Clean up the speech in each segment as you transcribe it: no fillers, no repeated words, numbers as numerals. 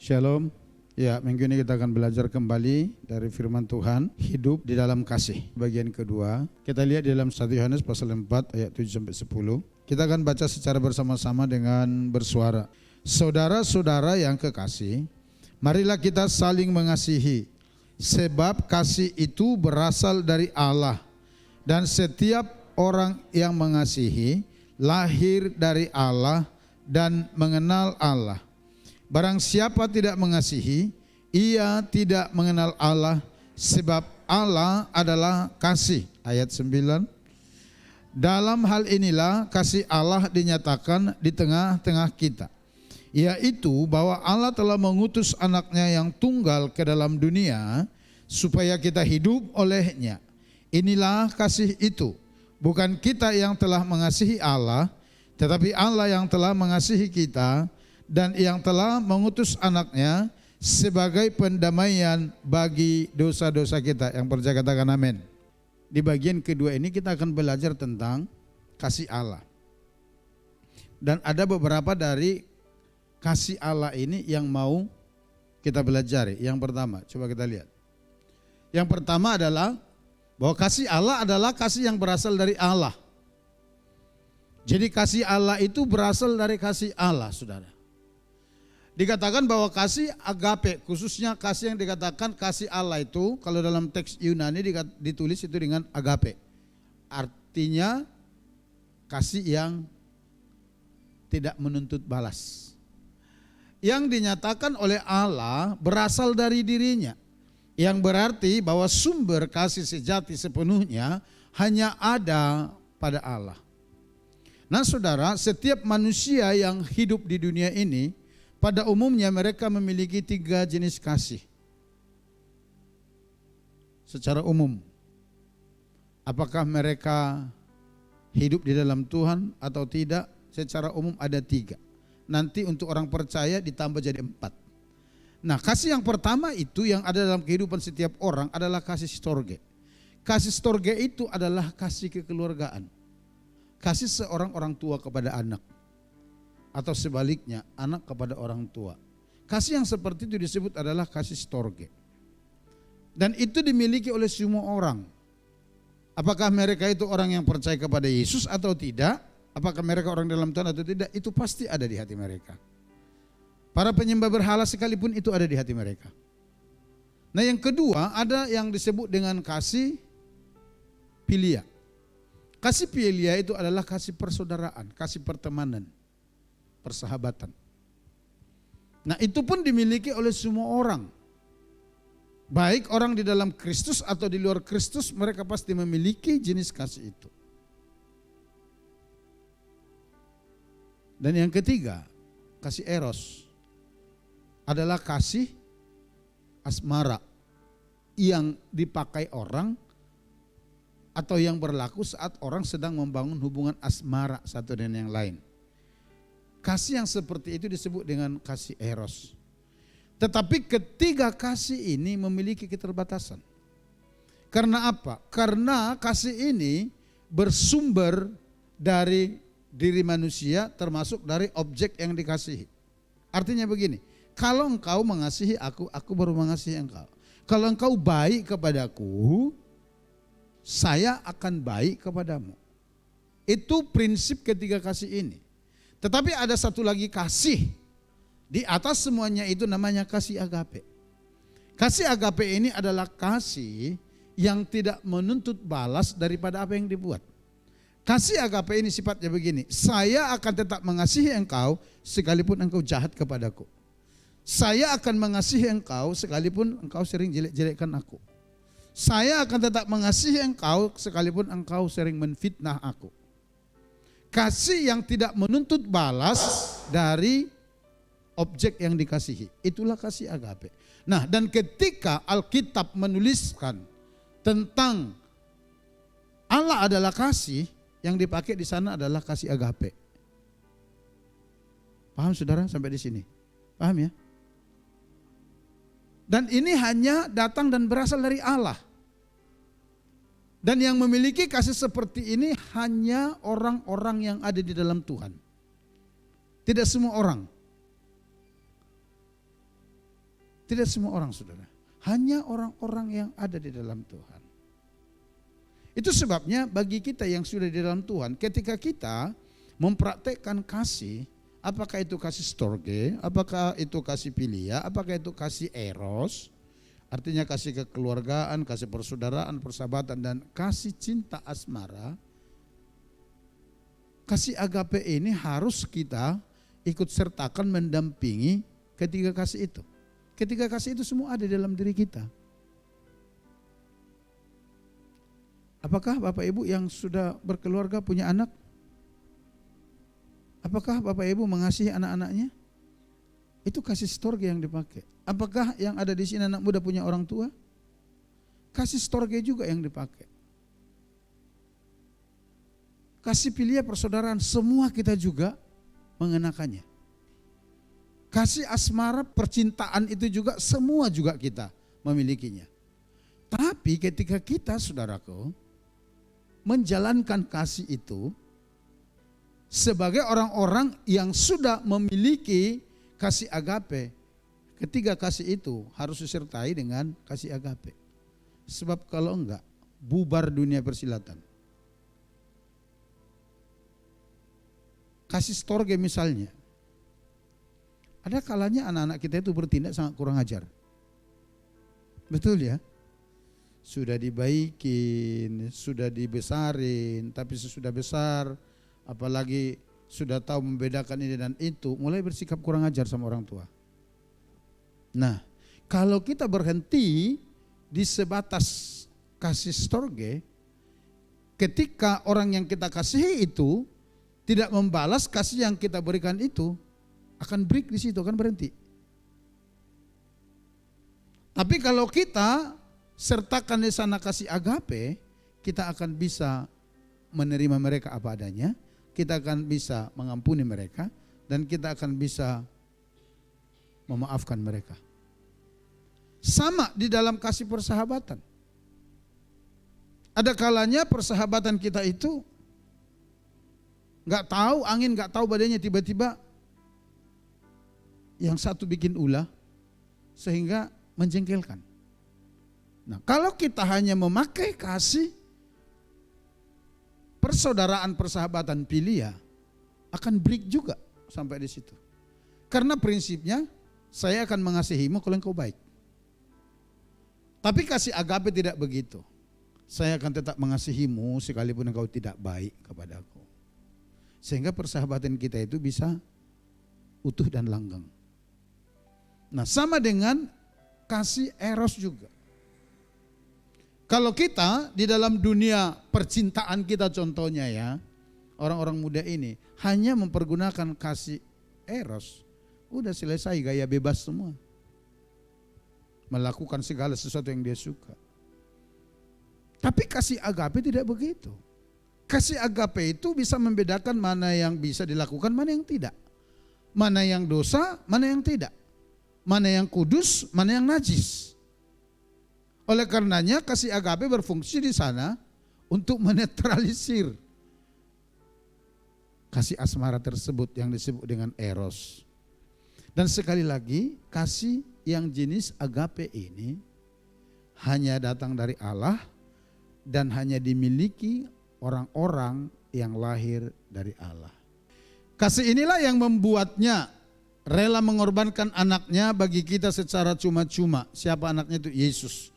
Shalom. Ya, minggu ini kita akan belajar kembali dari firman Tuhan, hidup di dalam kasih. Bagian kedua, kita lihat di dalam 1 Yohanes pasal 4 ayat 7-10. Kita akan baca secara bersama-sama dengan bersuara. Saudara-saudara yang kekasih, marilah kita saling mengasihi, sebab kasih itu berasal dari Allah. Dan setiap orang yang mengasihi, lahir dari Allah dan mengenal Allah. Barang siapa tidak mengasihi, ia tidak mengenal Allah, sebab Allah adalah kasih. Ayat 9. Dalam hal inilah kasih Allah dinyatakan di tengah-tengah kita, yaitu bahwa Allah telah mengutus anaknya yang tunggal ke dalam dunia, supaya kita hidup olehnya. Inilah kasih itu, bukan kita yang telah mengasihi Allah, tetapi Allah yang telah mengasihi kita, dan yang telah mengutus anaknya sebagai pendamaian bagi dosa-dosa kita. Yang percaya katakan amin. Di bagian kedua ini kita akan belajar tentang kasih Allah. Dan ada beberapa dari kasih Allah ini yang mau kita pelajari. Yang pertama, coba kita lihat. Yang pertama adalah bahwa kasih Allah adalah kasih yang berasal dari Allah. Jadi kasih Allah itu berasal dari kasih Allah, saudara. Dikatakan bahwa kasih agape, khususnya kasih yang dikatakan kasih Allah itu, kalau dalam teks Yunani ditulis itu dengan agape. Artinya kasih yang tidak menuntut balas. Yang dinyatakan oleh Allah berasal dari dirinya. Yang berarti bahwa sumber kasih sejati sepenuhnya hanya ada pada Allah. Nah saudara, setiap manusia yang hidup di dunia ini, pada umumnya mereka memiliki 3 jenis kasih. Secara umum, apakah mereka hidup di dalam Tuhan atau tidak, secara umum ada 3. Nanti untuk orang percaya ditambah jadi 4. Nah, kasih yang pertama itu yang ada dalam kehidupan setiap orang adalah kasih storge. Kasih storge itu adalah kasih kekeluargaan. Kasih seorang orang tua kepada anak. Atau sebaliknya, anak kepada orang tua. Kasih yang seperti itu disebut adalah kasih storge. Dan itu dimiliki oleh semua orang. Apakah mereka itu orang yang percaya kepada Yesus atau tidak? Apakah mereka orang dalam Tuhan atau tidak? Itu pasti ada di hati mereka. Para penyembah berhala sekalipun itu ada di hati mereka. Nah yang kedua, ada yang disebut dengan kasih philia. Kasih philia itu adalah kasih persaudaraan, kasih pertemanan, persahabatan. Nah itu pun dimiliki oleh semua orang. Baik orang di dalam Kristus atau di luar Kristus, mereka pasti memiliki jenis kasih itu. Dan yang ketiga, kasih eros adalah kasih asmara yang dipakai orang atau yang berlaku saat orang sedang membangun hubungan asmara satu dengan yang lain. Kasih yang seperti itu disebut dengan kasih eros. Tetapi ketiga kasih ini memiliki keterbatasan. Karena apa? Karena kasih ini bersumber dari diri manusia, termasuk dari objek yang dikasihi. Artinya begini, kalau engkau mengasihi aku baru mengasihi engkau. Kalau engkau baik kepadaku, saya akan baik kepadamu. Itu prinsip ketiga kasih ini. Tetapi ada satu lagi kasih di atas semuanya, itu namanya kasih agape. Kasih agape ini adalah kasih yang tidak menuntut balas daripada apa yang dibuat. Kasih agape ini sifatnya begini, saya akan tetap mengasihi engkau sekalipun engkau jahat kepadaku. Saya akan mengasihi engkau sekalipun engkau sering jelek-jelekkan aku. Saya akan tetap mengasihi engkau sekalipun engkau sering menfitnah aku. Kasih yang tidak menuntut balas dari objek yang dikasihi. Itulah kasih agape. Nah, dan ketika Alkitab menuliskan tentang Allah adalah kasih, yang dipakai di sana adalah kasih agape. Paham saudara sampai di sini? Paham ya? Dan ini hanya datang dan berasal dari Allah. Dan yang memiliki kasih seperti ini hanya orang-orang yang ada di dalam Tuhan. Tidak semua orang. Tidak semua orang, saudara. Hanya orang-orang yang ada di dalam Tuhan. Itu sebabnya bagi kita yang sudah di dalam Tuhan, ketika kita mempraktekkan kasih, apakah itu kasih storge, apakah itu kasih filia, apakah itu kasih eros, artinya kasih kekeluargaan, kasih persaudaraan, persahabatan, dan kasih cinta asmara. Kasih agape ini harus kita ikut sertakan mendampingi ketiga kasih itu. Ketiga kasih itu semua ada dalam diri kita. Apakah Bapak Ibu yang sudah berkeluarga punya anak? Apakah Bapak Ibu mengasihi anak-anaknya? Itu kasih storge yang dipakai. Apakah yang ada di sini anak muda punya orang tua? Kasih storge juga yang dipakai. Kasih filia persaudaraan, semua kita juga mengenakannya. Kasih asmara percintaan itu juga semua juga kita memilikinya. Tapi ketika kita, saudaraku, menjalankan kasih itu sebagai orang-orang yang sudah memiliki kasih agape, ketiga kasih itu harus disertai dengan kasih agape. Sebab kalau enggak, bubar dunia persilatan. Kasih storge misalnya. Ada kalanya anak-anak kita itu bertindak sangat kurang ajar. Betul ya? Sudah dibaikin, sudah dibesarin, tapi sesudah besar, apalagi sudah tahu membedakan ini dan itu, mulai bersikap kurang ajar sama orang tua. Nah, kalau kita berhenti di sebatas kasih storge, ketika orang yang kita kasihi itu tidak membalas kasih yang kita berikan itu, akan break di situ, akan berhenti. Tapi kalau kita sertakan di sana kasih agape, kita akan bisa menerima mereka apa adanya, kita akan bisa mengampuni mereka, dan kita akan bisa memaafkan mereka. Sama di dalam kasih persahabatan. Ada kalanya persahabatan kita itu nggak tahu angin, nggak tahu badannya, tiba-tiba yang satu bikin ulah sehingga menjengkelkan. Nah, kalau kita hanya memakai kasih persaudaraan, persahabatan, filia, akan break juga sampai di situ. Karena prinsipnya saya akan mengasihimu kalau engkau baik. Tapi kasih agape tidak begitu. Saya akan tetap mengasihimu sekalipun engkau tidak baik kepadaku. Sehingga persahabatan kita itu bisa utuh dan langgeng. Nah, sama dengan kasih eros juga. Kalau kita di dalam dunia percintaan kita contohnya ya, orang-orang muda ini hanya mempergunakan kasih eros, udah selesai gaya bebas semua. Melakukan segala sesuatu yang dia suka. Tapi kasih agape tidak begitu. Kasih agape itu bisa membedakan mana yang bisa dilakukan, mana yang tidak. Mana yang dosa, mana yang tidak. Mana yang kudus, mana yang najis. Oleh karenanya kasih agape berfungsi di sana untuk menetralisir kasih asmara tersebut yang disebut dengan eros. Dan sekali lagi, kasih yang jenis agape ini hanya datang dari Allah dan hanya dimiliki orang-orang yang lahir dari Allah. Kasih inilah yang membuatnya rela mengorbankan anaknya bagi kita secara cuma-cuma. Siapa anaknya itu? Yesus.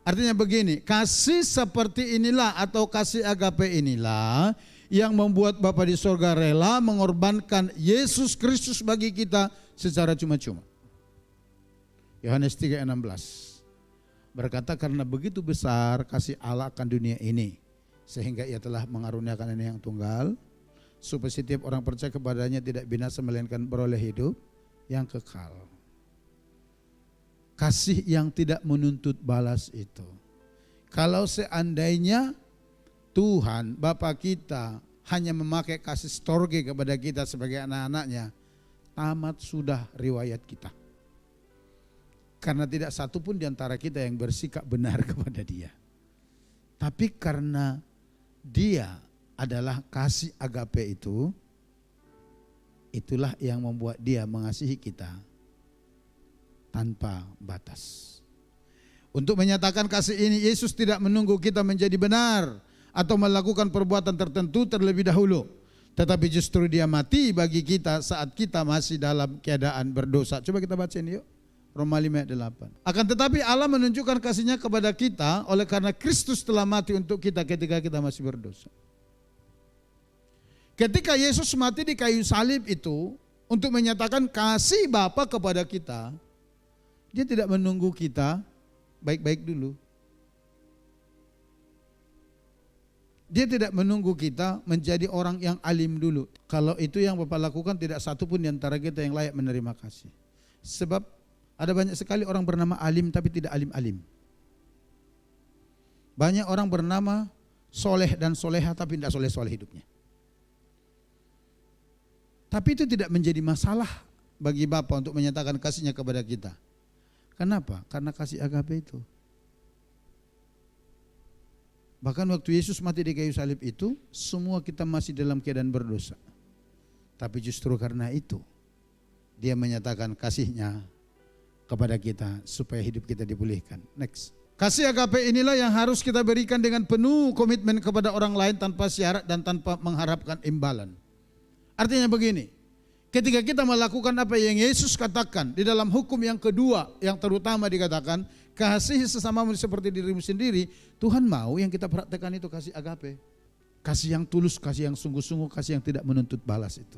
Artinya begini, kasih seperti inilah atau kasih agape inilah yang membuat Bapa di sorga rela mengorbankan Yesus Kristus bagi kita secara cuma-cuma. Yohanes 3:16 berkata, karena begitu besar kasih Allah akan dunia ini, sehingga ia telah mengaruniakan Anak yang tunggal, supaya setiap orang percaya kepadanya tidak binasa melainkan beroleh hidup yang kekal. Kasih yang tidak menuntut balas itu. Kalau seandainya Tuhan Bapa kita hanya memakai kasih storge kepada kita sebagai anak-anaknya, tamat sudah riwayat kita. Karena tidak satu pun di antara kita yang bersikap benar kepada Dia. Tapi karena Dia adalah kasih agape itu, itulah yang membuat Dia mengasihi kita tanpa batas. Untuk menyatakan kasih ini, Yesus tidak menunggu kita menjadi benar atau melakukan perbuatan tertentu terlebih dahulu. Tetapi justru dia mati bagi kita saat kita masih dalam keadaan berdosa. Coba kita baca ini yuk. Roma 5 ayat 8. Akan tetapi Allah menunjukkan kasih-Nya kepada kita oleh karena Kristus telah mati untuk kita ketika kita masih berdosa. Ketika Yesus mati di kayu salib itu untuk menyatakan kasih Bapa kepada kita, dia tidak menunggu kita baik-baik dulu. Dia tidak menunggu kita menjadi orang yang alim dulu. Kalau itu yang Bapak lakukan, tidak satu pun di antara kita yang layak menerima kasih. Sebab ada banyak sekali orang bernama alim tapi tidak alim-alim. Banyak orang bernama soleh dan soleha tapi tidak soleh-soleh hidupnya. Tapi itu tidak menjadi masalah bagi Bapa untuk menyatakan kasih-Nya kepada kita. Kenapa? Karena kasih agape itu. Bahkan waktu Yesus mati di kayu salib itu, semua kita masih dalam keadaan berdosa. Tapi justru karena itu, dia menyatakan kasih-Nya kepada kita supaya hidup kita dipulihkan. Next. Kasih agape inilah yang harus kita berikan dengan penuh komitmen kepada orang lain tanpa syarat dan tanpa mengharapkan imbalan. Artinya begini, ketika kita melakukan apa yang Yesus katakan di dalam hukum yang kedua, yang terutama dikatakan, kasih sesamamu seperti dirimu sendiri, Tuhan mau yang kita praktekkan itu kasih agape. Kasih yang tulus, kasih yang sungguh-sungguh, kasih yang tidak menuntut balas itu.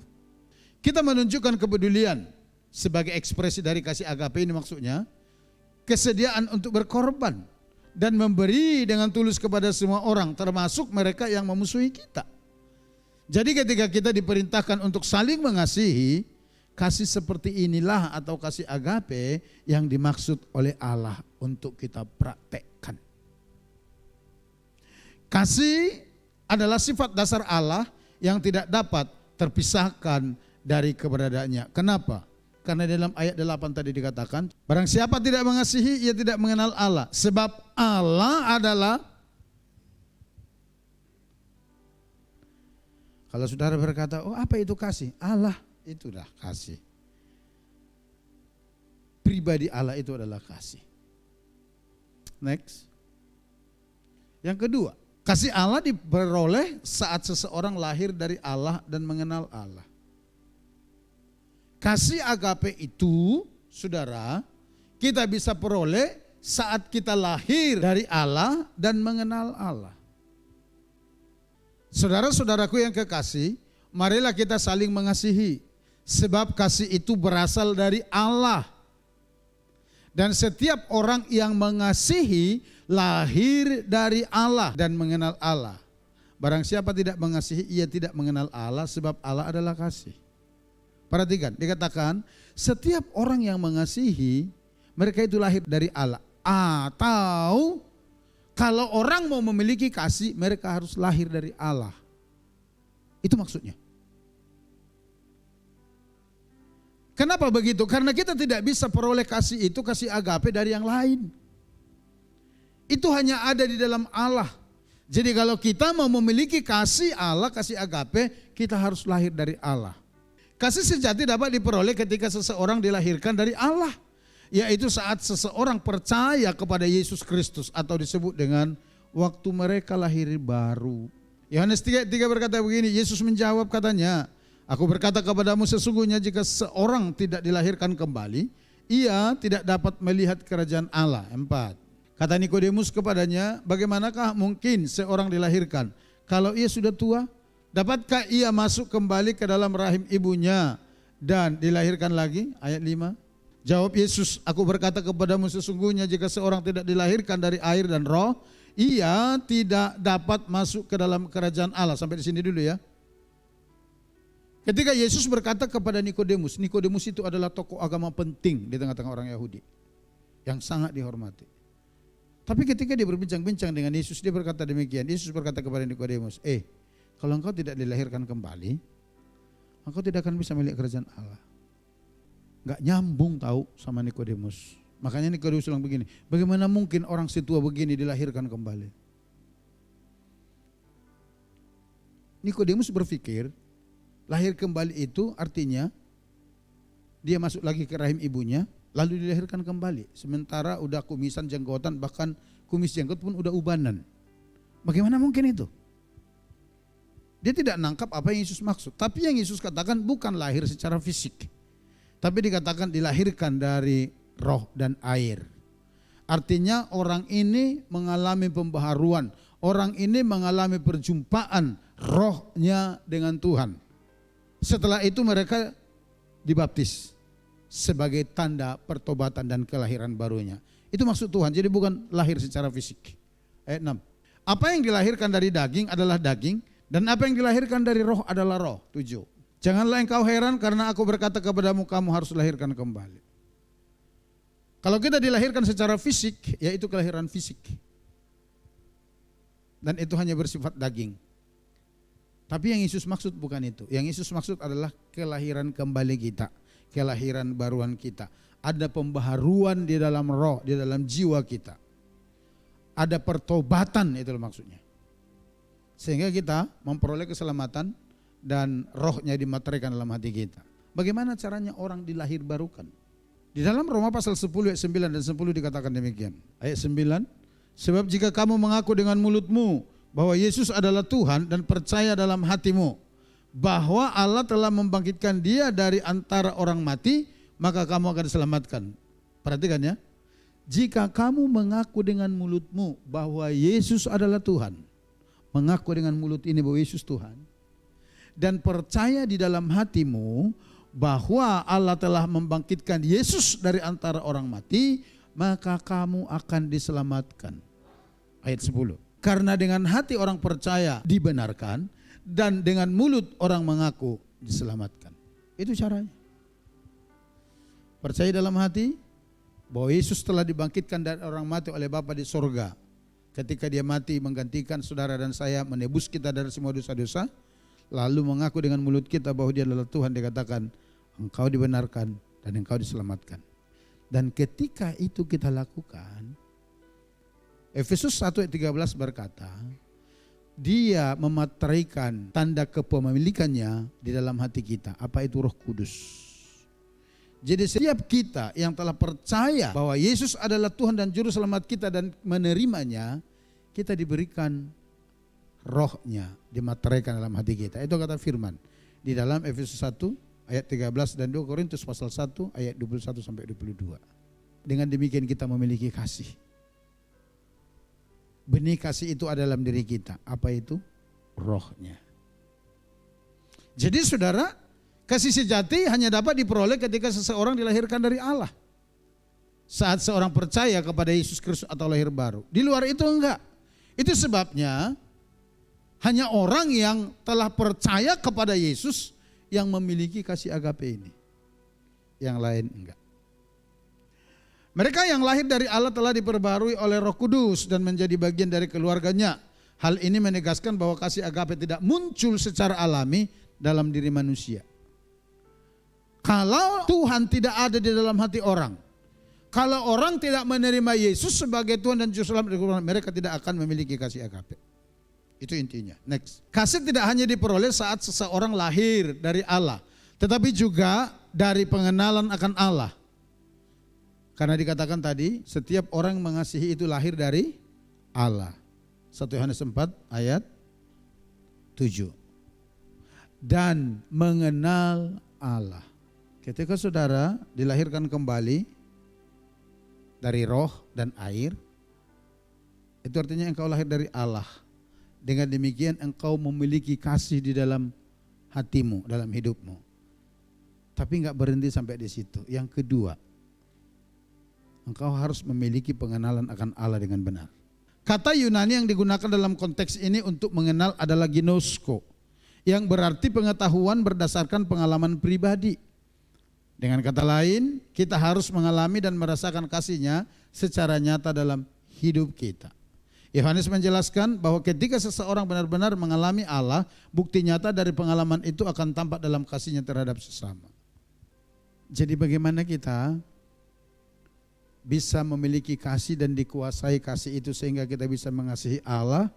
Kita menunjukkan kepedulian sebagai ekspresi dari kasih agape ini, maksudnya kesediaan untuk berkorban dan memberi dengan tulus kepada semua orang, termasuk mereka yang memusuhi kita. Jadi ketika kita diperintahkan untuk saling mengasihi, kasih seperti inilah atau kasih agape yang dimaksud oleh Allah untuk kita praktekkan. Kasih adalah sifat dasar Allah yang tidak dapat terpisahkan dari keberadaannya. Kenapa? Karena dalam ayat 8 tadi dikatakan, barang siapa tidak mengasihi, ia tidak mengenal Allah. Sebab Allah adalah, kalau saudara berkata, oh apa itu kasih? Allah, itulah kasih. Pribadi Allah itu adalah kasih. Next. Yang kedua, kasih Allah diperoleh saat seseorang lahir dari Allah dan mengenal Allah. Kasih agape itu, saudara, kita bisa peroleh saat kita lahir dari Allah dan mengenal Allah. Saudara-saudaraku yang kekasih, marilah kita saling mengasihi. Sebab kasih itu berasal dari Allah. Dan setiap orang yang mengasihi lahir dari Allah dan mengenal Allah. Barang siapa tidak mengasihi, ia tidak mengenal Allah, sebab Allah adalah kasih. Perhatikan, dikatakan setiap orang yang mengasihi, mereka itu lahir dari Allah. Atau kalau orang mau memiliki kasih, mereka harus lahir dari Allah. Itu maksudnya. Kenapa begitu? Karena kita tidak bisa peroleh kasih itu, kasih agape dari yang lain. Itu hanya ada di dalam Allah. Jadi kalau kita mau memiliki kasih Allah, kasih agape, kita harus lahir dari Allah. Kasih sejati dapat diperoleh ketika seseorang dilahirkan dari Allah, yaitu saat seseorang percaya kepada Yesus Kristus atau disebut dengan waktu mereka lahir baru. Yohanes 3 berkata begini, Yesus menjawab katanya, aku berkata kepadamu sesungguhnya jika seorang tidak dilahirkan kembali, ia tidak dapat melihat kerajaan Allah. 4. Kata Nikodemus kepadanya, bagaimanakah mungkin seorang dilahirkan kalau ia sudah tua? Dapatkah ia masuk kembali ke dalam rahim ibunya dan dilahirkan lagi? Ayat 5. Jawab Yesus, aku berkata kepadamu sesungguhnya jika seorang tidak dilahirkan dari air dan roh, ia tidak dapat masuk ke dalam kerajaan Allah. Sampai di sini dulu ya. Ketika Yesus berkata kepada Nikodemus, Nikodemus itu adalah tokoh agama penting di tengah-tengah orang Yahudi yang sangat dihormati. Tapi ketika dia berbincang-bincang dengan Yesus, dia berkata demikian. Yesus berkata kepada Nikodemus, kalau engkau tidak dilahirkan kembali, engkau tidak akan bisa melihat kerajaan Allah. Enggak nyambung tahu sama Nikodemus. Makanya Nikodemus bilang begini, bagaimana mungkin orang setua begini dilahirkan kembali? Nikodemus berpikir, lahir kembali itu artinya dia masuk lagi ke rahim ibunya, lalu dilahirkan kembali. Sementara udah kumisan, jenggotan, bahkan kumis jenggot pun udah ubanan. Bagaimana mungkin itu? Dia tidak nangkap apa yang Yesus maksud. Tapi yang Yesus katakan bukan lahir secara fisik, tapi dikatakan dilahirkan dari roh dan air. Artinya orang ini mengalami pembaharuan, orang ini mengalami perjumpaan rohnya dengan Tuhan. Setelah itu mereka dibaptis sebagai tanda pertobatan dan kelahiran barunya. Itu maksud Tuhan, jadi bukan lahir secara fisik. Ayat 6. Apa yang dilahirkan dari daging adalah daging, dan apa yang dilahirkan dari roh adalah roh. 7. Janganlah engkau heran karena aku berkata kepadamu, kamu harus dilahirkan kembali. Kalau kita dilahirkan secara fisik, yaitu kelahiran fisik. Dan itu hanya bersifat daging. Tapi yang Yesus maksud bukan itu. Yang Yesus maksud adalah kelahiran kembali kita, kelahiran baruan kita. Ada pembaharuan di dalam roh, di dalam jiwa kita. Ada pertobatan, itu maksudnya. Sehingga kita memperoleh keselamatan dan rohnya dimateraikan dalam hati kita. Bagaimana caranya orang dilahir barukan? Di dalam Roma pasal 10 ayat 9 dan 10 dikatakan demikian. Ayat 9, sebab jika kamu mengaku dengan mulutmu bahwa Yesus adalah Tuhan dan percaya dalam hatimu bahwa Allah telah membangkitkan dia dari antara orang mati, maka kamu akan diselamatkan. Perhatikan ya. Jika kamu mengaku dengan mulutmu bahwa Yesus adalah Tuhan, mengaku dengan mulut ini bahwa Yesus Tuhan, dan percaya di dalam hatimu bahwa Allah telah membangkitkan Yesus dari antara orang mati, maka kamu akan diselamatkan. Ayat 10. Karena dengan hati orang percaya dibenarkan, dan dengan mulut orang mengaku diselamatkan. Itu caranya. Percaya dalam hati bahwa Yesus telah dibangkitkan dari orang mati oleh Bapa di sorga. Ketika dia mati menggantikan saudara dan saya, menebus kita dari semua dosa-dosa. Lalu mengaku dengan mulut kita bahwa dia adalah Tuhan, dikatakan engkau dibenarkan dan engkau diselamatkan. Dan ketika itu kita lakukan, Efesus 1 ayat 13 berkata, dia memateraikan tanda kepemilikannya di dalam hati kita. Apa itu Roh Kudus? Jadi setiap kita yang telah percaya bahwa Yesus adalah Tuhan dan Juru Selamat kita dan menerimanya, kita diberikan rohnya, dimateraikan dalam hati kita. Itu kata firman di dalam Efesus 1 ayat 13 dan 2 Korintus pasal 1 ayat 21 sampai 22. Dengan demikian kita memiliki kasih. Benih kasih itu ada dalam diri kita. Apa itu? Rohnya. Jadi saudara, kasih sejati hanya dapat diperoleh ketika seseorang dilahirkan dari Allah. Saat seorang percaya kepada Yesus Kristus atau lahir baru. Di luar itu enggak. Itu sebabnya hanya orang yang telah percaya kepada Yesus yang memiliki kasih agape ini. Yang lain enggak. Mereka yang lahir dari Allah telah diperbarui oleh Roh Kudus dan menjadi bagian dari keluarganya. Hal ini menegaskan bahwa kasih agape tidak muncul secara alami dalam diri manusia. Kalau Tuhan tidak ada di dalam hati orang, kalau orang tidak menerima Yesus sebagai Tuhan dan Juru Selamat, mereka tidak akan memiliki kasih agape. Itu intinya. Next. Kasih tidak hanya diperoleh saat seseorang lahir dari Allah, tetapi juga dari pengenalan akan Allah. Karena dikatakan tadi, setiap orang mengasihi itu lahir dari Allah. 1 Yohanes 4 ayat 7. Dan mengenal Allah. Ketika saudara dilahirkan kembali dari roh dan air, itu artinya engkau lahir dari Allah. Dengan demikian engkau memiliki kasih di dalam hatimu, dalam hidupmu. Tapi enggak berhenti sampai di situ. Yang kedua, engkau harus memiliki pengenalan akan Allah dengan benar. Kata Yunani yang digunakan dalam konteks ini untuk mengenal adalah ginosko, yang berarti pengetahuan berdasarkan pengalaman pribadi. Dengan kata lain, kita harus mengalami dan merasakan kasih-Nya secara nyata dalam hidup kita. Yohanes menjelaskan bahwa ketika seseorang benar-benar mengalami Allah, bukti nyata dari pengalaman itu akan tampak dalam kasih-Nya terhadap sesama. Jadi bagaimana kita bisa memiliki kasih dan dikuasai kasih itu sehingga kita bisa mengasihi Allah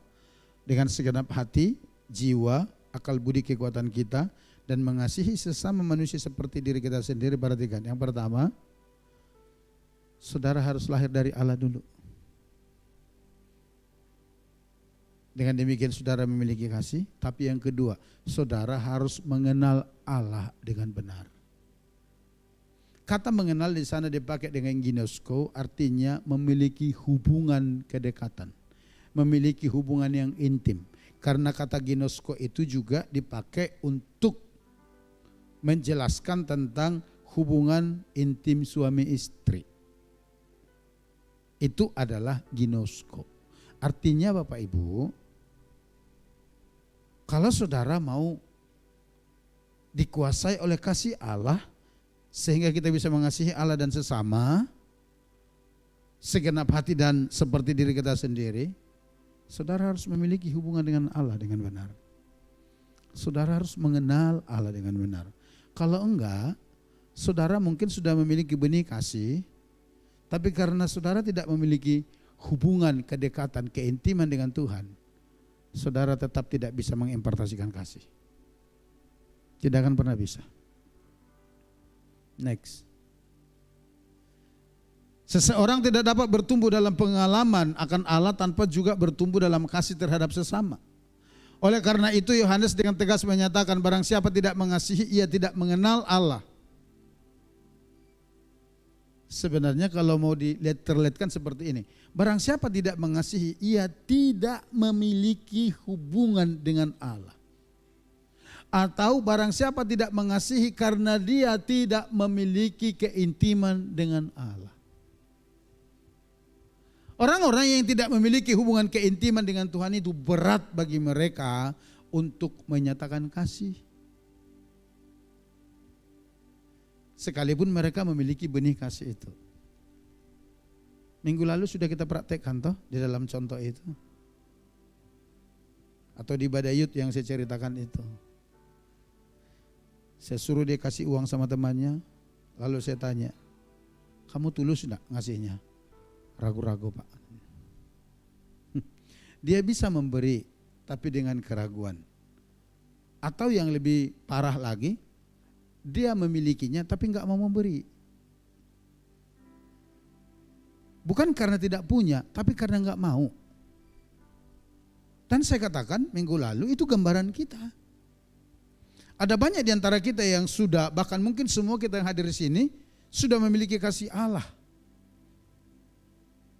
dengan segenap hati, jiwa, akal budi kekuatan kita, dan mengasihi sesama manusia seperti diri kita sendiri. Perhatikan, yang pertama, saudara harus lahir dari Allah dulu. Dengan demikian saudara memiliki kasih. Tapi yang kedua, saudara harus mengenal Allah dengan benar. Kata mengenal di sana dipakai dengan ginosko, artinya memiliki hubungan kedekatan. Memiliki hubungan yang intim. Karena kata ginosko itu juga dipakai untuk menjelaskan tentang hubungan intim suami istri. Itu adalah ginosko. Artinya Bapak Ibu, kalau saudara mau dikuasai oleh kasih Allah, sehingga kita bisa mengasihi Allah dan sesama, segenap hati dan seperti diri kita sendiri, saudara harus memiliki hubungan dengan Allah dengan benar. Saudara harus mengenal Allah dengan benar. Kalau enggak, saudara mungkin sudah memiliki benih kasih, tapi karena saudara tidak memiliki hubungan, kedekatan, keintiman dengan Tuhan, saudara tetap tidak bisa mengimpartasikan kasih. Tidak akan pernah bisa. Next. Seseorang tidak dapat bertumbuh dalam pengalaman akan Allah tanpa juga bertumbuh dalam kasih terhadap sesama. Oleh karena itu Yohanes dengan tegas menyatakan, barang siapa tidak mengasihi, ia tidak mengenal Allah. Sebenarnya kalau mau diterletkan seperti ini, barang siapa tidak mengasihi, ia tidak memiliki hubungan dengan Allah. Atau barang siapa tidak mengasihi karena dia tidak memiliki keintiman dengan Allah. Orang-orang yang tidak memiliki hubungan keintiman dengan Tuhan itu berat bagi mereka untuk menyatakan kasih. Sekalipun mereka memiliki benih kasih itu. Minggu lalu sudah kita praktekkan toh di dalam contoh itu. Atau di Badayut yang saya ceritakan itu. Saya suruh dia kasih uang sama temannya, lalu saya tanya, kamu tulus enggak ngasihnya? Ragu-ragu Pak. Dia bisa memberi tapi dengan keraguan. Atau yang lebih parah lagi, dia memilikinya tapi enggak mau memberi. Bukan karena tidak punya, tapi karena enggak mau. Dan saya katakan minggu lalu itu gambaran kita. Ada banyak di antara kita yang sudah, bahkan mungkin semua kita yang hadir di sini sudah memiliki kasih Allah.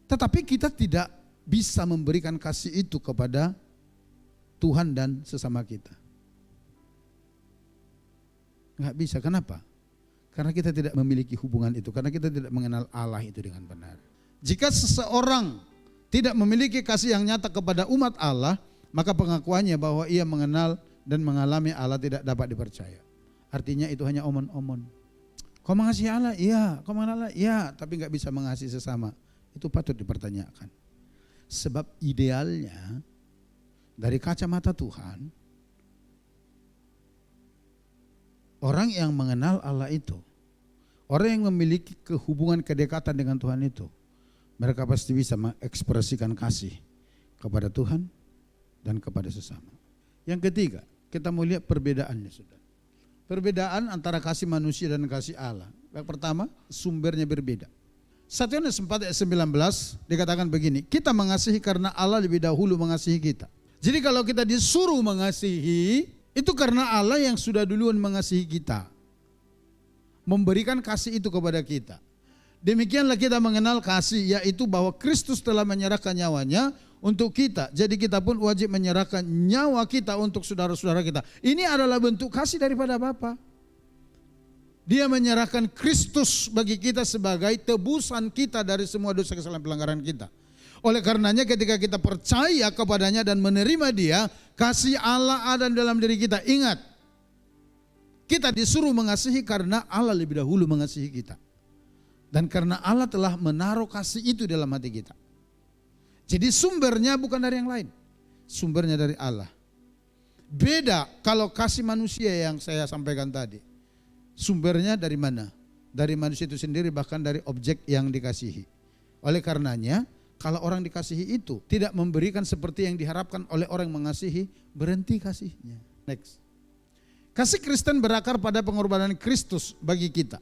Tetapi kita tidak bisa memberikan kasih itu kepada Tuhan dan sesama kita. Enggak bisa, kenapa? Karena kita tidak memiliki hubungan itu, karena kita tidak mengenal Allah itu dengan benar. Jika seseorang tidak memiliki kasih yang nyata kepada umat Allah, maka pengakuannya bahwa ia mengenal dan mengalami Allah tidak dapat dipercaya. Artinya itu hanya omon-omon. Kau mengasihi Allah? Iya. Kau mengenal Allah? Iya. Tapi enggak bisa mengasihi sesama. Itu patut dipertanyakan. Sebab idealnya dari kacamata Tuhan, orang yang mengenal Allah itu, orang yang memiliki hubungan kedekatan dengan Tuhan itu, mereka pasti bisa mengekspresikan kasih kepada Tuhan dan kepada sesama. Yang ketiga, kita mau lihat perbedaannya sudah. Perbedaan antara kasih manusia dan kasih Allah. Yang pertama, sumbernya berbeda. 1 Yohanes 4 ayat 19 dikatakan begini, kita mengasihi karena Allah lebih dahulu mengasihi kita. Jadi kalau kita disuruh mengasihi, itu karena Allah yang sudah duluan mengasihi kita. Memberikan kasih itu kepada kita. Demikianlah kita mengenal kasih, yaitu bahwa Kristus telah menyerahkan nyawanya untuk kita. Jadi kita pun wajib menyerahkan nyawa kita untuk saudara-saudara kita. Ini adalah bentuk kasih daripada Bapa. Dia menyerahkan Kristus bagi kita sebagai tebusan kita dari semua dosa kesalahan pelanggaran kita. Oleh karenanya ketika kita percaya kepadanya dan menerima dia, kasih Allah ada dalam diri kita. Ingat, kita disuruh mengasihi karena Allah lebih dahulu mengasihi kita. Dan karena Allah telah menaruh kasih itu dalam hati kita. Jadi sumbernya bukan dari yang lain. Sumbernya dari Allah. Beda kalau kasih manusia yang saya sampaikan tadi. Sumbernya dari mana? Dari manusia itu sendiri, bahkan dari objek yang dikasihi. Oleh karenanya, kalau orang dikasihi itu tidak memberikan seperti yang diharapkan oleh orang yang mengasihi, berhenti kasihnya. Next. Kasih Kristen berakar pada pengorbanan Kristus bagi kita.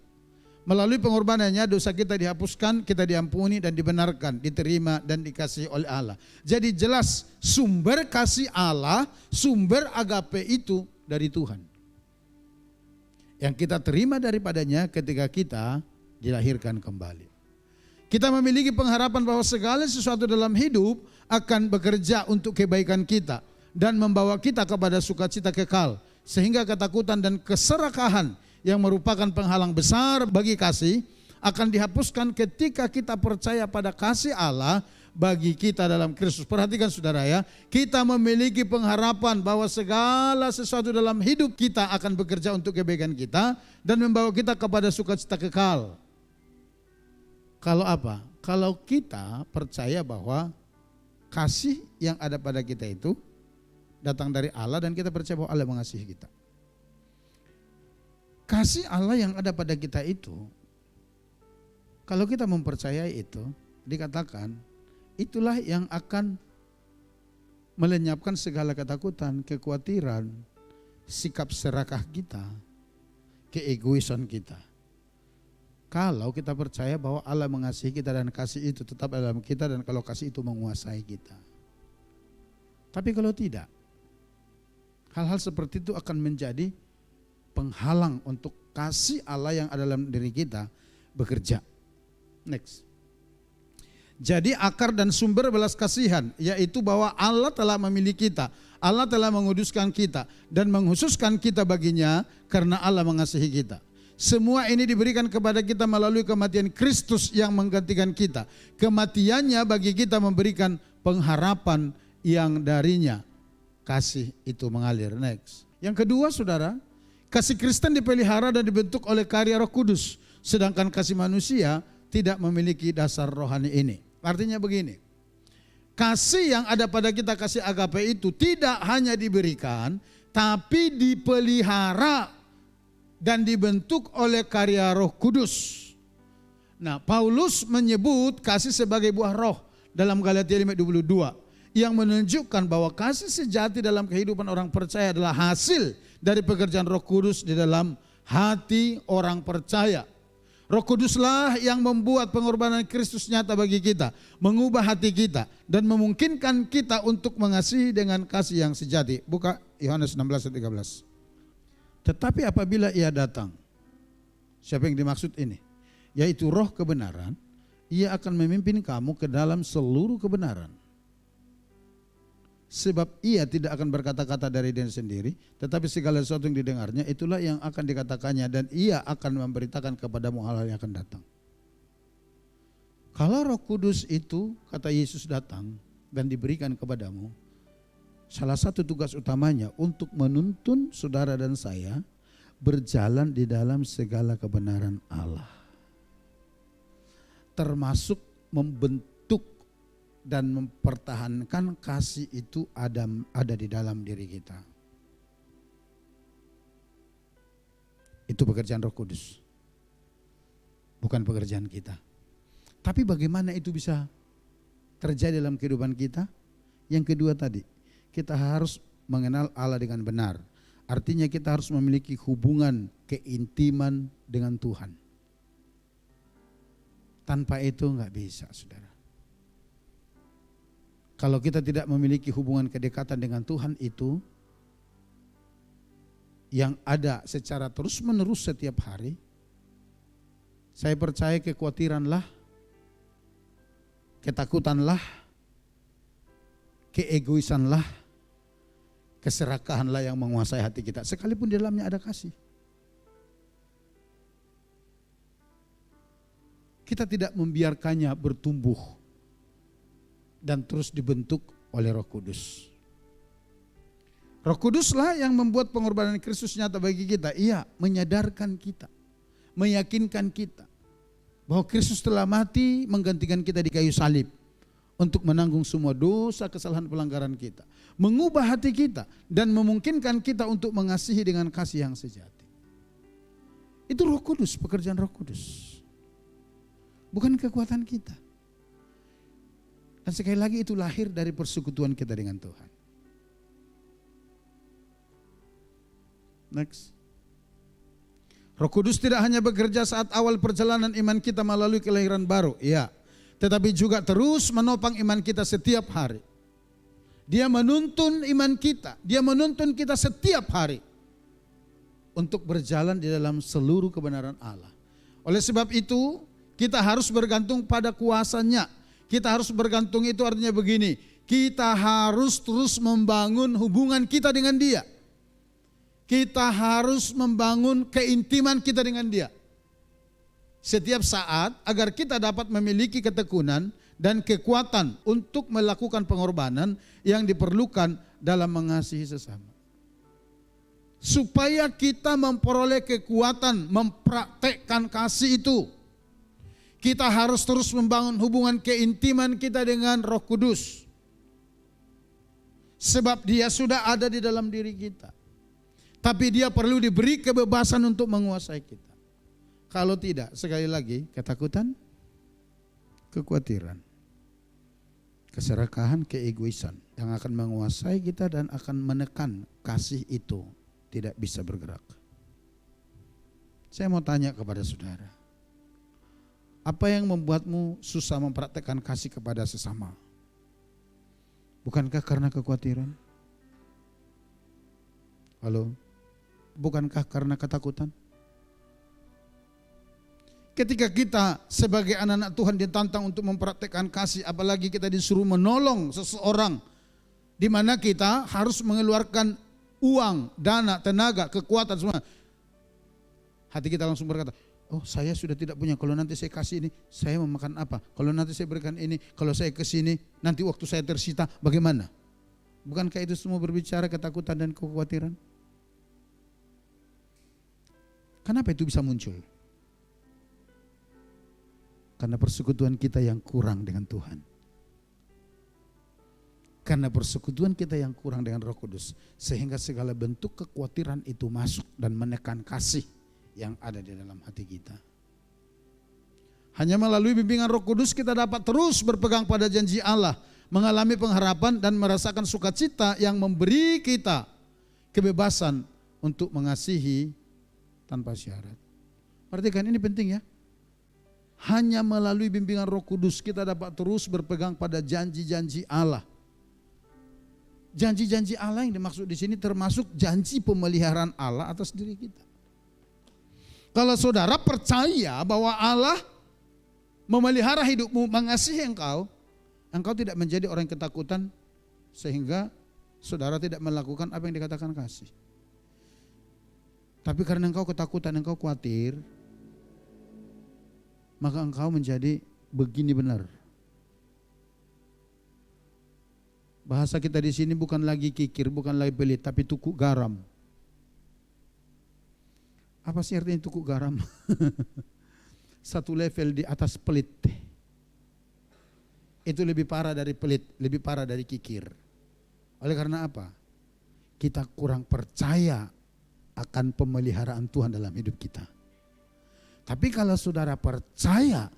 Melalui pengorbanannya dosa kita dihapuskan, kita diampuni dan dibenarkan, diterima dan dikasihi oleh Allah. Jadi jelas sumber kasih Allah, sumber agape itu dari Tuhan. Yang kita terima daripadanya ketika kita dilahirkan kembali. Kita memiliki pengharapan bahwa segala sesuatu dalam hidup akan bekerja untuk kebaikan kita dan membawa kita kepada sukacita kekal, sehingga ketakutan dan keserakahan yang merupakan penghalang besar bagi kasih akan dihapuskan ketika kita percaya pada kasih Allah bagi kita dalam Kristus. Perhatikan saudara ya, kita memiliki pengharapan bahwa segala sesuatu dalam hidup kita akan bekerja untuk kebaikan kita dan membawa kita kepada sukacita kekal. Kalau apa? Kalau kita percaya bahwa kasih yang ada pada kita itu datang dari Allah dan kita percaya bahwa Allah mengasihi kita. Kasih Allah yang ada pada kita itu, kalau kita mempercayai itu, dikatakan itulah yang akan melenyapkan segala ketakutan, kekhawatiran, sikap serakah kita, keegoisan kita. Kalau kita percaya bahwa Allah mengasihi kita dan kasih itu tetap dalam kita dan kalau kasih itu menguasai kita. Tapi kalau tidak, hal-hal seperti itu akan menjadi penghalang untuk kasih Allah yang ada dalam diri kita bekerja. Next. Jadi akar dan sumber belas kasihan yaitu bahwa Allah telah memilih kita, Allah telah menguduskan kita dan menghususkan kita baginya karena Allah mengasihi kita. Semua ini diberikan kepada kita melalui kematian Kristus yang menggantikan kita. Kematiannya bagi kita memberikan pengharapan yang darinya kasih itu mengalir. Next. Yang kedua saudara, kasih Kristen dipelihara dan dibentuk oleh karya Roh Kudus. Sedangkan kasih manusia tidak memiliki dasar rohani ini. Artinya begini, kasih yang ada pada kita, kasih agape itu tidak hanya diberikan, tapi dipelihara dan dibentuk oleh karya Roh Kudus. Nah, Paulus menyebut kasih sebagai buah roh dalam Galatia 5:22 yang menunjukkan bahwa kasih sejati dalam kehidupan orang percaya adalah hasil dari pekerjaan Roh Kudus di dalam hati orang percaya. Roh Kuduslah yang membuat pengorbanan Kristus nyata bagi kita, mengubah hati kita dan memungkinkan kita untuk mengasihi dengan kasih yang sejati. Buka Yohanes 16:13. Tetapi apabila ia datang, siapa yang dimaksud ini? Yaitu roh kebenaran, ia akan memimpin kamu ke dalam seluruh kebenaran. Sebab ia tidak akan berkata-kata dari diri sendiri, tetapi segala sesuatu yang didengarnya itulah yang akan dikatakannya dan ia akan memberitakan kepadamu hal-hal yang akan datang. Kalau Roh Kudus itu, kata Yesus, datang dan diberikan kepadamu, salah satu tugas utamanya untuk menuntun saudara dan saya berjalan di dalam segala kebenaran Allah. Termasuk membentuk dan mempertahankan kasih itu ada di dalam diri kita. Itu pekerjaan Roh Kudus. Bukan pekerjaan kita. Tapi bagaimana itu bisa terjadi dalam kehidupan kita? Yang kedua tadi, kita harus mengenal Allah dengan benar. Artinya kita harus memiliki hubungan keintiman dengan Tuhan. Tanpa itu enggak bisa, saudara. Kalau kita tidak memiliki hubungan kedekatan dengan Tuhan itu, yang ada secara terus menerus setiap hari, saya percaya kekhawatiranlah, ketakutanlah, keegoisanlah, keserakahanlah yang menguasai hati kita. Sekalipun di dalamnya ada kasih. Kita tidak membiarkannya bertumbuh dan terus dibentuk oleh Roh Kudus. Roh Kuduslah yang membuat pengorbanan Kristus nyata bagi kita. Ia menyadarkan kita, meyakinkan kita bahwa Kristus telah mati menggantikan kita di kayu salib untuk menanggung semua dosa, kesalahan, pelanggaran kita, mengubah hati kita dan memungkinkan kita untuk mengasihi dengan kasih yang sejati. Itu Roh Kudus, pekerjaan Roh Kudus. Bukan kekuatan kita. Dan sekali lagi itu lahir dari persekutuan kita dengan Tuhan. Next. Roh Kudus tidak hanya bekerja saat awal perjalanan iman kita melalui kelahiran baru, ya, tetapi juga terus menopang iman kita setiap hari. Dia menuntun iman kita, dia menuntun kita setiap hari untuk berjalan di dalam seluruh kebenaran Allah. Oleh sebab itu, kita harus bergantung pada kuasanya. Kita harus bergantung itu artinya begini, kita harus terus membangun hubungan kita dengan Dia. Kita harus membangun keintiman kita dengan Dia setiap saat agar kita dapat memiliki ketekunan dan kekuatan untuk melakukan pengorbanan yang diperlukan dalam mengasihi sesama. Supaya kita memperoleh kekuatan mempraktekkan kasih itu, kita harus terus membangun hubungan keintiman kita dengan Roh Kudus. Sebab Dia sudah ada di dalam diri kita. Tapi Dia perlu diberi kebebasan untuk menguasai kita. Kalau tidak, sekali lagi, ketakutan, kekhawatiran, keserakahan, keegoisan yang akan menguasai kita dan akan menekan kasih itu tidak bisa bergerak. Saya mau tanya kepada saudara, apa yang membuatmu susah mempraktekkan kasih kepada sesama? Bukankah karena kekhawatiran? Halo? Bukankah karena ketakutan? Ketika kita sebagai anak-anak Tuhan ditantang untuk mempraktekkan kasih, apalagi kita disuruh menolong seseorang, di mana kita harus mengeluarkan uang, dana, tenaga, kekuatan semua. Hati kita langsung berkata, oh saya sudah tidak punya, kalau nanti saya kasih ini, saya mau makan apa? Kalau nanti saya berikan ini, kalau saya ke sini, nanti waktu saya tersita bagaimana? Bukankah itu semua berbicara ketakutan dan kekhawatiran? Kenapa itu bisa muncul? Karena persekutuan kita yang kurang dengan Tuhan. Karena persekutuan kita yang kurang dengan Roh Kudus, sehingga segala bentuk kekhawatiran itu masuk dan menekan kasih yang ada di dalam hati kita. Hanya melalui bimbingan Roh Kudus kita dapat terus berpegang pada janji Allah, mengalami pengharapan dan merasakan sukacita yang memberi kita kebebasan untuk mengasihi tanpa syarat. Perhatikan, ini penting ya. Hanya melalui bimbingan Roh Kudus kita dapat terus berpegang pada janji-janji Allah. Janji-janji Allah yang dimaksud di sini termasuk janji pemeliharaan Allah atas diri kita. Kalau saudara percaya bahwa Allah memelihara hidupmu, mengasihi engkau, engkau tidak menjadi orang yang ketakutan sehingga saudara tidak melakukan apa yang dikatakan kasih. Tapi karena engkau ketakutan, engkau khawatir, maka engkau menjadi begini benar. Bahasa kita di sini bukan lagi kikir, bukan lagi pelit, tapi tukuk garam. Apa sih artinya tukuk garam? Satu level di atas pelit. Itu lebih parah dari pelit, lebih parah dari kikir. Oleh karena apa? Kita kurang percaya akan pemeliharaan Tuhan dalam hidup kita. Tapi kalau saudara percaya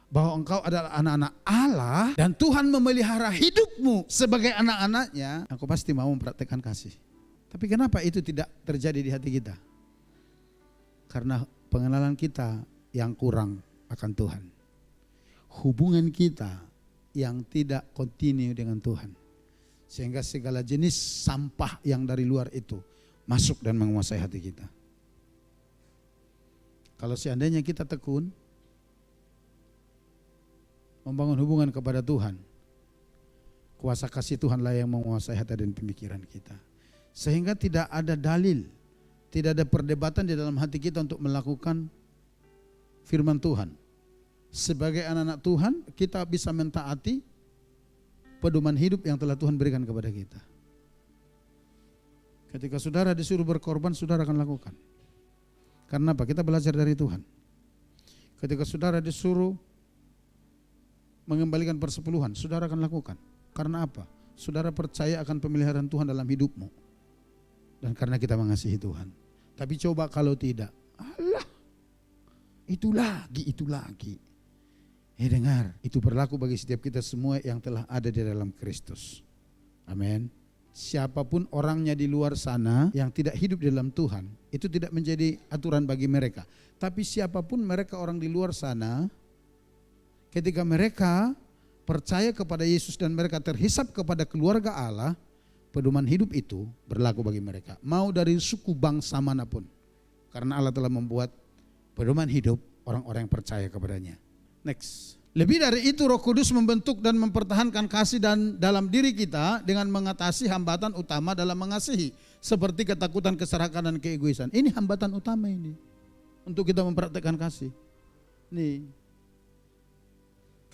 bahwa engkau adalah anak-anak Allah dan Tuhan memelihara hidupmu sebagai anak-anaknya, engkau pasti mau mempraktekkan kasih. Tapi kenapa itu tidak terjadi di hati kita? Karena pengenalan kita yang kurang akan Tuhan. Hubungan kita yang tidak kontinu dengan Tuhan. Sehingga segala jenis sampah yang dari luar itu masuk dan menguasai hati kita. Kalau seandainya kita tekun membangun hubungan kepada Tuhan, kuasa kasih Tuhanlah yang menguasai hati dan pemikiran kita. Sehingga tidak ada dalil, tidak ada perdebatan di dalam hati kita untuk melakukan firman Tuhan. Sebagai anak-anak Tuhan, kita bisa mentaati pedoman hidup yang telah Tuhan berikan kepada kita. Ketika saudara disuruh berkorban, saudara akan lakukan. Karena apa? Kita belajar dari Tuhan. Ketika saudara disuruh mengembalikan persepuluhan, saudara akan lakukan. Karena apa? Saudara percaya akan pemeliharaan Tuhan dalam hidupmu. Dan karena kita mengasihi Tuhan. Tapi coba kalau tidak, Allah, itu lagi. Dengar, itu berlaku bagi setiap kita semua yang telah ada di dalam Kristus. Amin. siapapun orangnya di luar sana yang tidak hidup di dalam Tuhan, itu tidak menjadi aturan bagi mereka. Tapi siapapun mereka orang di luar sana, ketika mereka percaya kepada Yesus dan mereka terhisap kepada keluarga Allah, pedoman hidup itu berlaku bagi mereka. Mau dari suku bangsa manapun. Karena Allah telah membuat pedoman hidup orang-orang yang percaya kepadanya. Next. Lebih dari itu, Roh Kudus membentuk dan mempertahankan kasih dan dalam diri kita dengan mengatasi hambatan utama dalam mengasihi, seperti ketakutan, keserakahan, dan keegoisan. Ini hambatan utama ini untuk kita mempraktekkan kasih. Nih,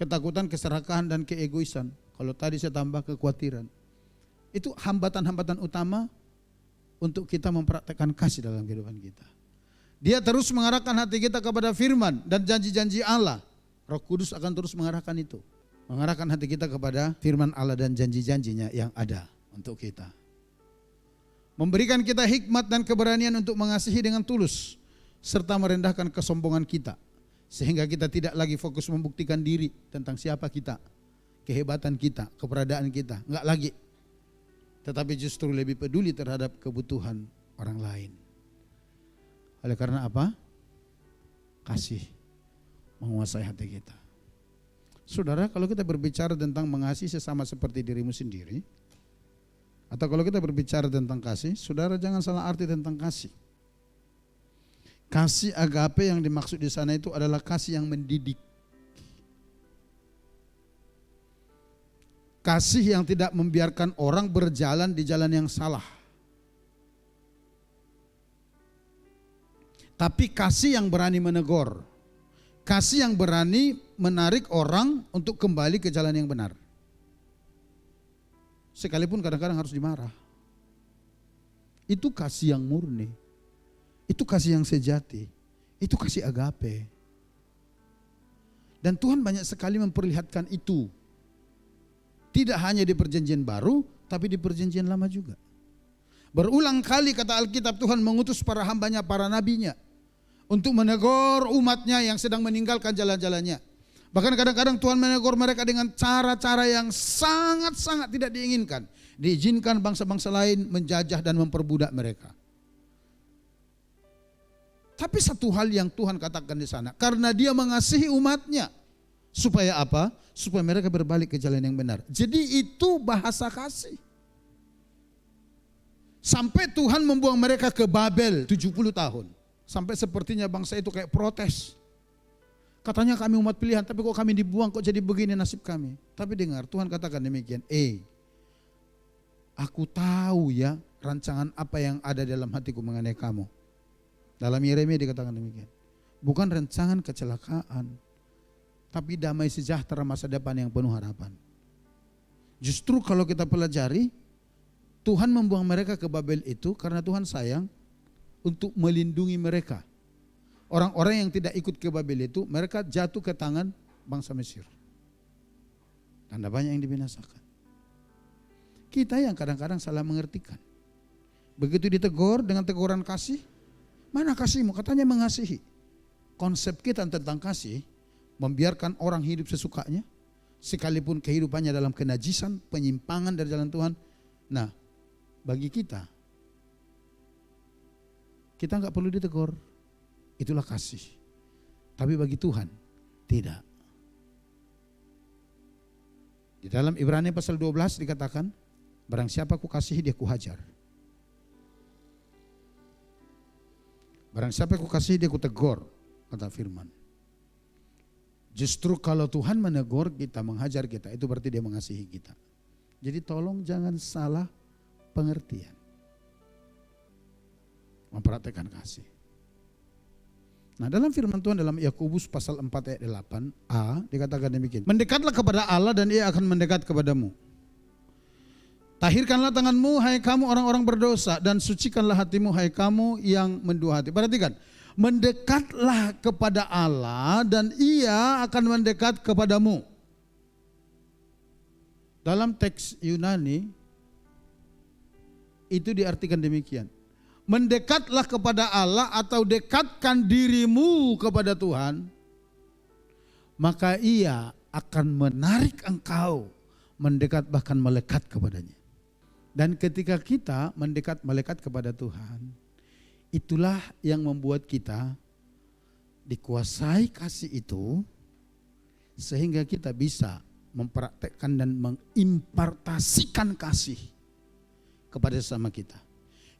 ketakutan, keserakahan, dan keegoisan. Kalau tadi saya tambah kekhawatiran. Itu hambatan-hambatan utama untuk kita mempraktekkan kasih dalam kehidupan kita. Dia terus mengarahkan hati kita kepada firman dan janji-janji Allah. Roh Kudus akan terus mengarahkan itu. Mengarahkan hati kita kepada firman Allah dan janji-janjinya yang ada untuk kita. Memberikan kita hikmat dan keberanian untuk mengasihi dengan tulus. Serta merendahkan kesombongan kita. Sehingga kita tidak lagi fokus membuktikan diri tentang siapa kita. Kehebatan kita, keberadaan kita. Enggak lagi. Tetapi justru lebih peduli terhadap kebutuhan orang lain. Oleh karena apa? Kasih menguasai hati kita. Saudara, kalau kita berbicara tentang mengasihi sesama seperti dirimu sendiri, atau kalau kita berbicara tentang kasih, saudara jangan salah arti tentang kasih. Kasih agape yang dimaksud di sana itu adalah kasih yang mendidik. Kasih yang tidak membiarkan orang berjalan di jalan yang salah. Tapi kasih yang berani menegur. Kasih yang berani menarik orang untuk kembali ke jalan yang benar. Sekalipun kadang-kadang harus dimarah. Itu kasih yang murni. Itu kasih yang sejati. Itu kasih agape. Dan Tuhan banyak sekali memperlihatkan itu. Tidak hanya di perjanjian baru, tapi di perjanjian lama juga. Berulang kali kata Alkitab, Tuhan mengutus para hambanya, para nabinya, untuk menegur umatnya yang sedang meninggalkan jalan-jalannya. Bahkan kadang-kadang Tuhan menegur mereka dengan cara-cara yang sangat-sangat tidak diinginkan. Diizinkan bangsa-bangsa lain menjajah dan memperbudak mereka. Tapi satu hal yang Tuhan katakan di sana, karena Dia mengasihi umatnya. Supaya apa? Supaya mereka berbalik ke jalan yang benar. Jadi itu bahasa kasih. Sampai Tuhan membuang mereka ke Babel 70 tahun. Sampai sepertinya bangsa itu kayak protes. Katanya kami umat pilihan, tapi kok kami dibuang, kok jadi begini nasib kami. Tapi dengar, Tuhan katakan demikian. Aku tahu ya rancangan apa yang ada dalam hatiku mengenai kamu. Dalam Yeremia dikatakan demikian. Bukan rancangan kecelakaan, tapi damai sejahtera masa depan yang penuh harapan. Justru kalau kita pelajari, Tuhan membuang mereka ke Babel itu karena Tuhan sayang untuk melindungi mereka. Orang-orang yang tidak ikut ke Babel itu, mereka jatuh ke tangan bangsa Mesir. Tanda banyak yang dibinasakan. Kita yang kadang-kadang salah mengertikan. Begitu ditegur dengan teguran kasih, mana kasihmu? Katanya mengasihi. Konsep kita tentang kasih, membiarkan orang hidup sesukanya, sekalipun kehidupannya dalam kenajisan, penyimpangan dari jalan Tuhan. Nah, bagi kita enggak perlu ditegur. Itulah kasih. Tapi bagi Tuhan, tidak. Di dalam Ibrani pasal 12 dikatakan, barang siapa ku kasihi dia ku hajar. Barang siapa ku kasihi dia ku tegur, kata firman. Justru kalau Tuhan menegur kita, menghajar kita, itu berarti Dia mengasihi kita. Jadi tolong jangan salah pengertian. Mempraktekkan kasih. Nah, dalam firman Tuhan dalam Yakobus pasal 4 ayat 8a dikatakan demikian. Mendekatlah kepada Allah dan Ia akan mendekat kepadamu. Tahirkanlah tanganmu hai kamu orang-orang berdosa, dan sucikanlah hatimu hai kamu yang mendua hati. Perhatikan, mendekatlah kepada Allah dan Ia akan mendekat kepadamu. Dalam teks Yunani itu diartikan demikian. Mendekatlah kepada Allah atau dekatkan dirimu kepada Tuhan, maka Ia akan menarik engkau mendekat, bahkan melekat kepadanya. Dan ketika kita melekat kepada Tuhan, itulah yang membuat kita dikuasai kasih itu, sehingga kita bisa mempraktekkan dan mengimpartasikan kasih kepada sesama kita.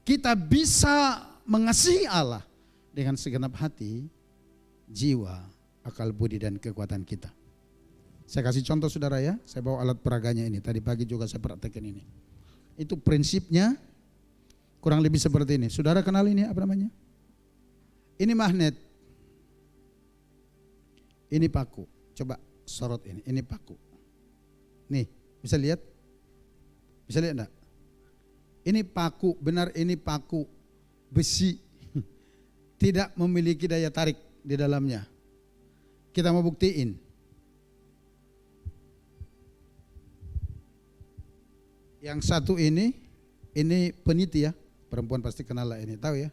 Kita bisa mengasihi Allah dengan segenap hati, jiwa, akal budi dan kekuatan kita. Saya kasih contoh saudara ya, saya bawa alat peraganya ini. Tadi pagi juga saya praktekkan ini. Itu prinsipnya kurang lebih seperti ini. Saudara kenal ini apa namanya? Ini magnet. Ini paku. Coba sorot ini paku. Nih, bisa lihat? Bisa lihat enggak? Ini paku, benar ini paku besi. Tidak memiliki daya tarik di dalamnya. Kita mau buktiin. Yang satu ini peniti ya. Perempuan pasti kenal lah ini, tahu ya.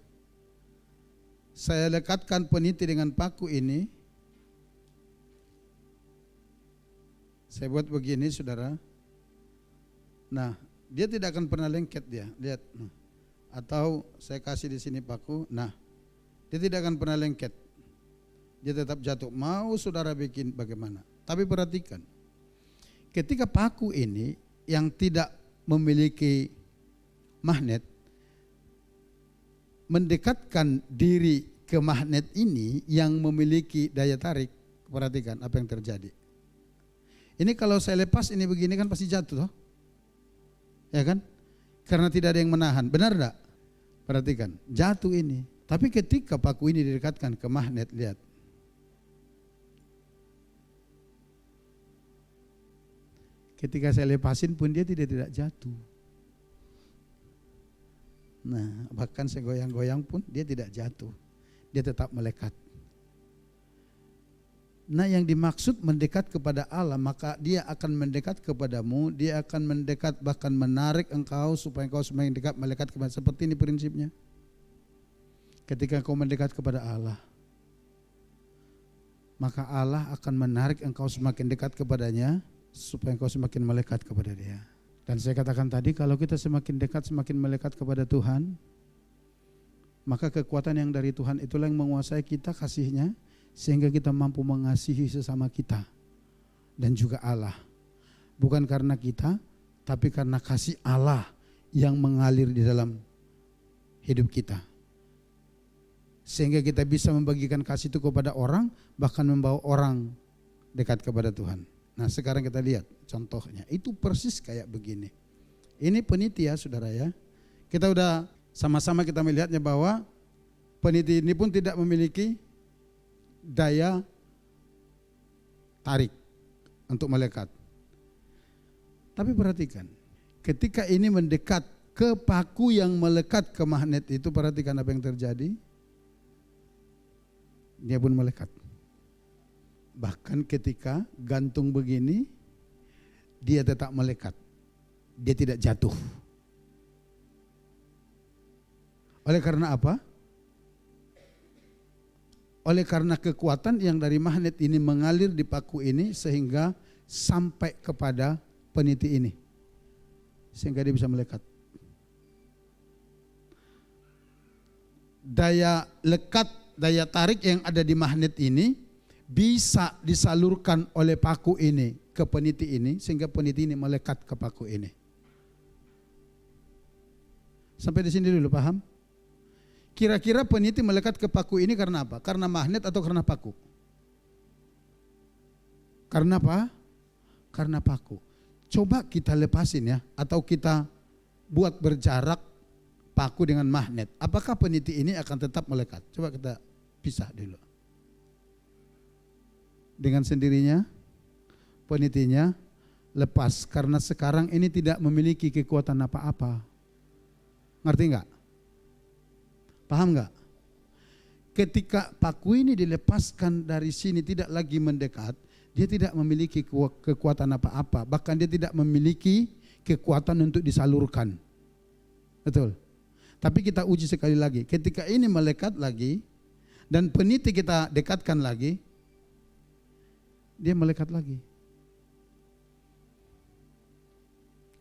Saya lekatkan peniti dengan paku ini. Saya buat begini saudara. Nah, dia tidak akan pernah lengket dia. Lihat. Atau saya kasih di sini paku. Nah, dia tidak akan pernah lengket. Dia tetap jatuh. Mau saudara bikin bagaimana? Tapi perhatikan. Ketika paku ini yang tidak memiliki magnet mendekatkan diri ke magnet ini yang memiliki daya tarik, perhatikan apa yang terjadi. Ini kalau saya lepas ini begini kan pasti jatuh toh? Ya kan? Karena tidak ada yang menahan. Benar enggak? Perhatikan, jatuh ini. Tapi ketika paku ini didekatkan ke magnet, lihat. Ketika saya lepasin pun dia tidak jatuh. Nah, bahkan saya goyang-goyang pun dia tidak jatuh. Dia tetap melekat. Nah, yang dimaksud mendekat kepada Allah, maka dia akan mendekat kepadamu, dia akan mendekat bahkan menarik engkau supaya engkau semakin dekat melekat kepada. Seperti ini prinsipnya. Ketika engkau mendekat kepada Allah, maka Allah akan menarik engkau semakin dekat kepadanya supaya engkau semakin melekat kepada Dia. Dan saya katakan tadi, kalau kita semakin dekat, semakin melekat kepada Tuhan, maka kekuatan yang dari Tuhan itulah yang menguasai kita kasih-Nya, sehingga kita mampu mengasihi sesama kita dan juga Allah. Bukan karena kita, tapi karena kasih Allah yang mengalir di dalam hidup kita. Sehingga kita bisa membagikan kasih itu kepada orang, bahkan membawa orang dekat kepada Tuhan. Nah, sekarang kita lihat contohnya. Itu persis kayak begini. Ini peniti ya saudara ya. Kita udah sama-sama kita melihatnya bahwa peniti ini pun tidak memiliki daya tarik untuk melekat. Tapi perhatikan, ketika ini mendekat ke paku yang melekat ke magnet itu, perhatikan apa yang terjadi. Dia pun melekat. Bahkan ketika gantung begini, dia tetap melekat. Dia tidak jatuh. Oleh karena apa? Oleh karena kekuatan yang dari magnet ini mengalir di paku ini sehingga sampai kepada peniti ini. Sehingga dia bisa melekat. Daya lekat, daya tarik yang ada di magnet ini bisa disalurkan oleh paku ini ke peniti ini sehingga peniti ini melekat ke paku ini. Sampai di sini dulu, paham? Kira-kira peniti melekat ke paku ini karena apa? Karena magnet atau karena paku? Karena apa? Karena paku. Coba kita lepasin ya, atau kita buat berjarak paku dengan magnet. Apakah peniti ini akan tetap melekat? Coba kita pisah dulu. Dengan sendirinya penitinya lepas karena sekarang ini tidak memiliki kekuatan apa-apa. Ngerti enggak? Paham enggak? Ketika paku ini dilepaskan dari sini tidak lagi mendekat, dia tidak memiliki kekuatan apa-apa, bahkan dia tidak memiliki kekuatan untuk disalurkan. Betul. Tapi kita uji sekali lagi, ketika ini melekat lagi dan peniti kita dekatkan lagi, dia melekat lagi.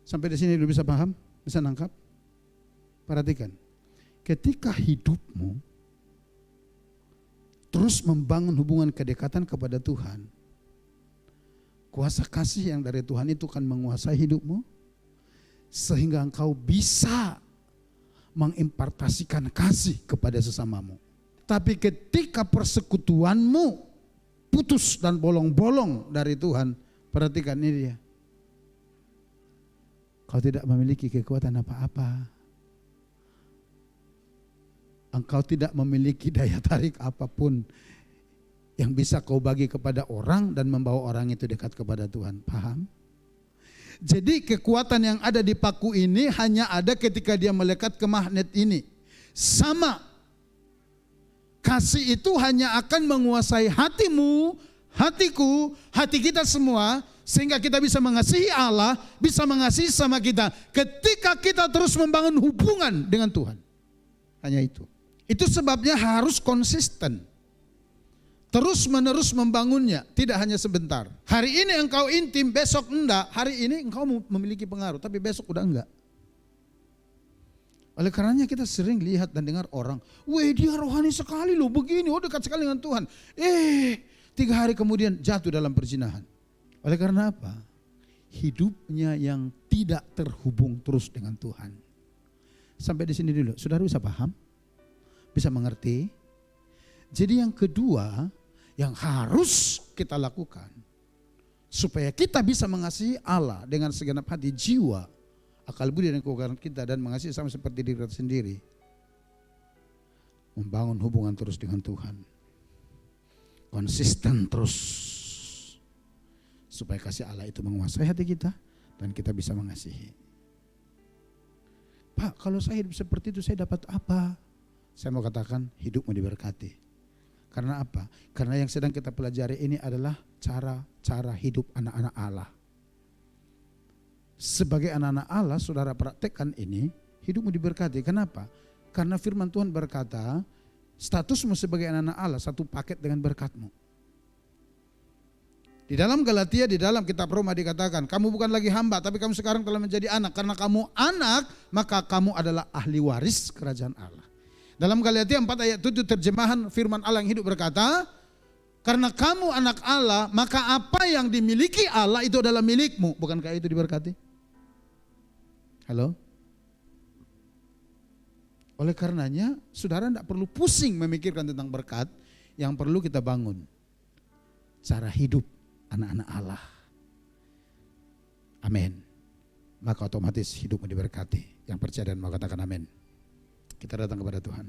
Sampai di sini dulu bisa paham? Bisa nangkap? Perhatikan. Ketika hidupmu terus membangun hubungan kedekatan kepada Tuhan, kuasa kasih yang dari Tuhan itu akan menguasai hidupmu, sehingga engkau bisa mengimpartasikan kasih kepada sesamamu. Tapi ketika persekutuanmu putus dan bolong-bolong dari Tuhan, perhatikan ini dia. Kau tidak memiliki kekuatan apa-apa. Engkau tidak memiliki daya tarik apapun yang bisa kau bagi kepada orang dan membawa orang itu dekat kepada Tuhan. Paham? Jadi kekuatan yang ada di paku ini hanya ada ketika dia melekat ke magnet ini. Sama. Kasih itu hanya akan menguasai hatimu, hatiku, hati kita semua, sehingga kita bisa mengasihi Allah, bisa mengasihi sama kita. Ketika kita terus membangun hubungan dengan Tuhan. Hanya itu. Itu sebabnya harus konsisten. Terus menerus membangunnya, tidak hanya sebentar. Hari ini engkau intim, besok enggak. Hari ini engkau memiliki pengaruh, tapi besok udah enggak. Oleh karenanya kita sering lihat dan dengar orang, weh dia rohani sekali loh, begini, dekat sekali dengan Tuhan. 3 hari kemudian jatuh dalam perzinahan. Oleh karena apa? Hidupnya yang tidak terhubung terus dengan Tuhan. Sampai di sini dulu, saudara bisa paham? Bisa mengerti? Jadi yang kedua yang harus kita lakukan supaya kita bisa mengasihi Allah dengan segenap hati, jiwa, akal budi dan kekokaran kita, dan mengasihi sama seperti diri kita sendiri, membangun hubungan terus dengan Tuhan, konsisten terus supaya kasih Allah itu menguasai hati kita dan kita bisa mengasihi. Pak, kalau saya hidup seperti itu saya dapat apa? Saya mau katakan hidupmu diberkati. Karena apa? Karena yang sedang kita pelajari ini adalah cara-cara hidup anak-anak Allah. Sebagai anak-anak Allah, saudara praktekkan ini, hidupmu diberkati. Kenapa? Karena firman Tuhan berkata, statusmu sebagai anak-anak Allah satu paket dengan berkatmu. Di dalam Galatia, di dalam kitab Roma dikatakan, kamu bukan lagi hamba, tapi kamu sekarang telah menjadi anak. Karena kamu anak, maka kamu adalah ahli waris kerajaan Allah. Dalam Galatia 4 ayat 7 terjemahan firman Allah yang hidup berkata, karena kamu anak Allah, maka apa yang dimiliki Allah itu adalah milikmu. Bukankah itu diberkati? Halo? Oleh karenanya, saudara tidak perlu pusing memikirkan tentang berkat. Yang perlu kita bangun cara hidup anak-anak Allah. Amin. Maka otomatis hidupmu diberkati. Yang percaya dan mau katakan amin. Kita datang kepada Tuhan.